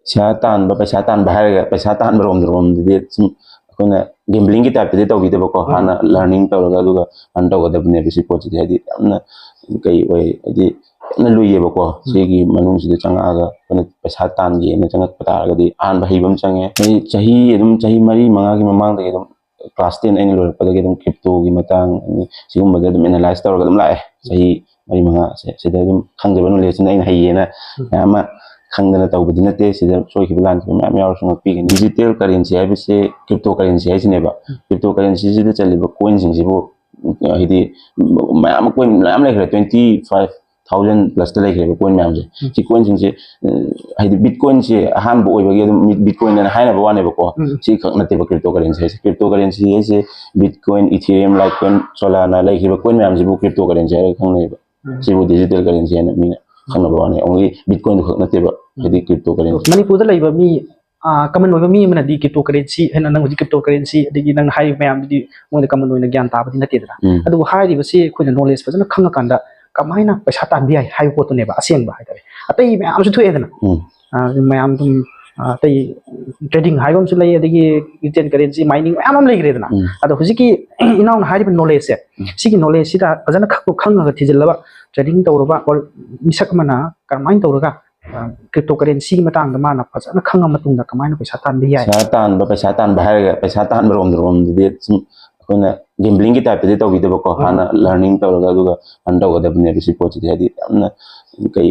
पैसा तान है पैसा तान रोम अखोना गेम्बलिंग की टाइप से तौदीदबको हाँ लर्निंग तौरगा अन तौगदबने पोटी है कई लुईबको सिगी मनुष्य चंगा पैसा तानगे चंगप तारगदी अहम हईबम चंगे चाही मरी मंगा की ममांग क्लास 10 अगर लोरपदगी क्रिप्टो की सिगुम्बद एनालाइज तौरगा लाए चाही मरी मंगा से खंगब नॉलेज हईना खंगना तौबदी नते सोखिब लान मैम यावरसुंगपी डिजिटल करेंसी है क्रिप्टो करेंसी है क्रिप्टो करेंसी से चलिब कोइनसिंगसिबु हदी मैम कोइन मैम लेखरे 25,000 प्लस लेखरे कोइन मैम से कोइनसिंगसे हदी बिटकॉइन से अहानब ओइबगी बिटकॉइन हाइनब वानेबको सी खक नतेब क्रिप्टो करेंसी है बिटकॉइन इथेरियम लाइटकॉइन सोलाना लेखरे कोइन मैम से क्रिप्टो करेंसी है खंगनेब सिबु डिजिटल करेंसी है मीना खंगनब वाने ओनली बिटकॉइन खक नतेब हदी क्रिप्टो करेंसी मणिपुर लेब मी कमन ओइब मी मनदी क्रिप्टो करेंसी है नंग हुजी क्रिप्टो करेंसी अदगी नंग हाइ मैम दी मोय कमन ओइना ज्ञान ताबदी नतेदरा अदु हाइरिबसी खोइन नॉलेज फजन खंग कांदा कमाइना पैसा तानबी हाइ पोतनेबा असेंबा हाइतरे अतै मैम सु थुएदना मैम तुम अतै ट्रेडिंग हाइबम सु लई अदगी डिजिटल करेंसी माइनिंग मैम लेग्रेदना अदु हुजी की इनाउन हाइरिब नॉलेज से सिगी नॉलेज सिदा फजन खक खंगगा थिजलबा ट्रेडिंग तौरबा और मिसक मना कमाइन तौरगा क्रिप्टो करेंसी मतंग माना फजन खंग मतुंग कमाइन पैसा तानबी याय पैसा तान है पैसा तान रोम अखोना गेम्बलिंग की टाइप से तौदीदबको हाँ लर्निंग तौरगा अन तौगदबने पोटी है कई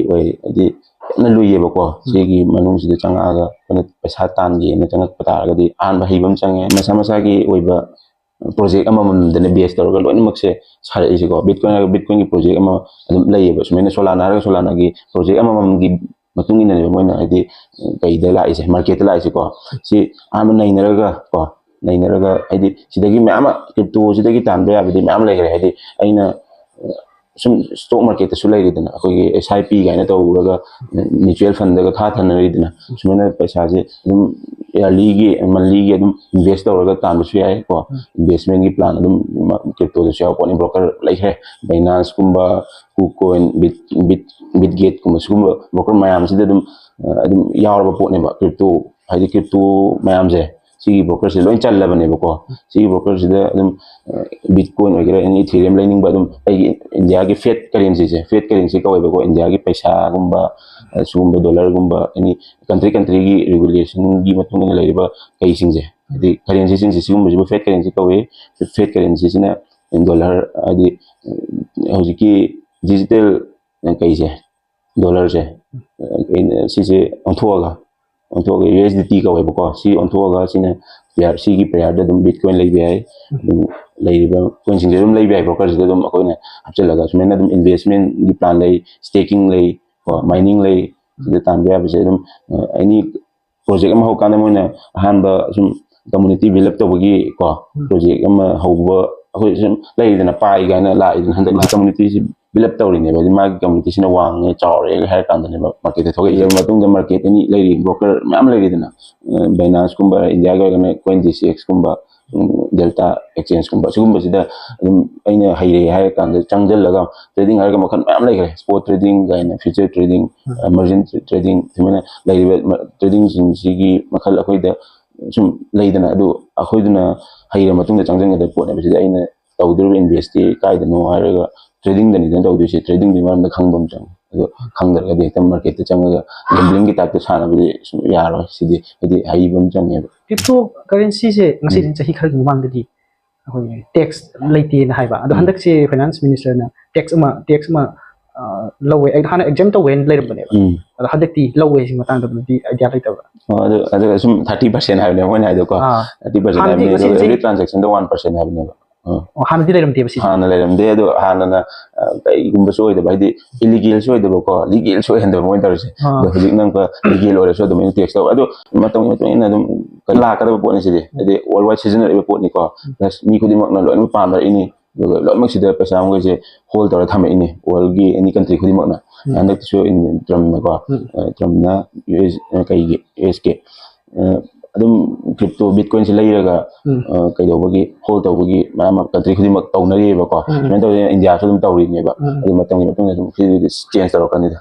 लुईबको सिगी मनुष्य चंगा पैसा तानगे चंगप तारगदी अहम हईबम चंगे मसा मसा की प्रोजेक्ट बेस तौर लोनमक से सारेको बिटकॉइन की प्रोजेक्ट लेब सूमायन सोलाना की प्रोजेक्ट की मोना कई लाइसे मार्केट लाइसेको अहम नईनरगा मैम क्रिप्टो तान मैम लेग्रे है सूम स्टॉक मार्केट लेदना अखोगी SIP गायना तौरगा म्यूचुअल फंड थाथनरीदना सूमायन पैसा से ईयरली की मंथली की इन्वेस्ट तौरगा तानबसु याय को इन्वेस्टमेंट की प्लान क्रिप्टो पोनी ब्रोकर लेखे बाइनांस कुंबा कुकॉइन बिटगेट कुंबा सुगुंबा ब्रोकर मैम से यावरबा पोनेबा क्रिप्टो मैम से सिगी ब्रोकर से लोइन चलबनेबको सिगी ब्रोकर से बिटकॉइन वगैरह एनी इथेरियम लेनिंग इंडिया की फेट करेंसी कौबको इंडिया की पैसा गुंबा सुगुंबा डॉलर गुंबा एनी कंट्री की रेगुलेशन की मतुंग लेरिबा कई सिंजे हदी करेंसी सिंजे सिगुंबा फेट करेंसी कौवे फेट करेंसी सिना डॉलर हदी हौजिकी डिजिटल कई से डॉलर से सिसे अंथोगा USDT कौबको सी अंथोगा सिना प्लेयर सिगी प्लेयर बिटकॉइन लेबे है कोइन सिंजे लेबे ब्रोकर से अखोइना हपचलगा सुमेना इन्वेस्टमेंट की प्लान ले स्टेकिंग ले माइनिंग ले तानबे याबसे एनी प्रोजेक्ट अमा होकान मोइना अहानब सुम कम्युनिटी डेवलप तौबगी को प्रोजेक्ट अमा हौबा अखोइ सुम लेदना पाइ गायना लाइदना हंदक कम्युनिटी बिल्डअप तौरीने मागी कम्युनिटी वांगे चावरे है कांदने मार्केट थोगे मार्केट एनी लेरी ब्रोकर मैम लेरीदना बाइनांस कुंबा इंडिया के CoinDCX कुंबा डेल्टा एक्सचेंज कुंबा सिगुंबसिदा हईरे है कांद चंगजलगा ट्रेडिंग है मखन मैम लेखरे स्पॉट ट्रेडिंग गायना फ्यूचर ट्रेडिंग इमर्जिंग ट्रेडिंग सिमना लेरिबे ट्रेडिंग सिंगी मखल अखोइदा सुम लेदना अदु अखोइदना हईरे मतुंग चंगजंगदा पोने बसिदा अइना तौदुर इन्वेस्ट कायदनो हारगा ट्रेडिंग दनी तौदुसे ट्रेडिंग दी मारम खंगबम चंग अदु खंगदरगा देता मार्केट चंगगा गेम्बलिंग की टाइप सानाबदि यारो सिदि हदी हईबम चंगे क्रिप्टो करेंसी से ngasi चाही खर ममांगदि अखोय टैक्स लेते ना हाइबा अदु हंदक से फाइनेंस मिनिस्टर ना टैक्स मा लवे आई हाना एग्जाम तो वेन लेरबने अदु हंदकति लवे सि मतंग दबदि आइडिया लेतबा अदु सुम 30% हाइबने मोइन हाइदो को 30% हाइबने एवरी ट्रांजैक्शन द 1% हाइबने हाँ दी लेरम देबसी हाँ लेरम दे अदु हाना कईगुंब सोइद बाइदि इलीगल सोइदबको लीगल सोइहंद मोइन तरसे हजिक नंग लीगल ओरे सो दम टैक्स तो अदु मतंग इन दम लाकदब पोने सिदि अदि ऑल वाइड सीजनल पोनी को प्लस मी खुदिमक न लोइन पाम इनी लोइमक सिदा पैसा हमगसे होल्ड तौर थम इनी वर्ल्ड की एनी कंट्री खुदिमक न हंदक सो इन ट्रम न को ट्रम न यूएस कई यूएस के क्रिप्टो बिटकॉइन से लेरगा कईदौबगी होल्ड तौबगी मैम कंट्री खुदिमक तौनरीबको इंडिया सो तौरीनेबा चेंज तौरकनिदा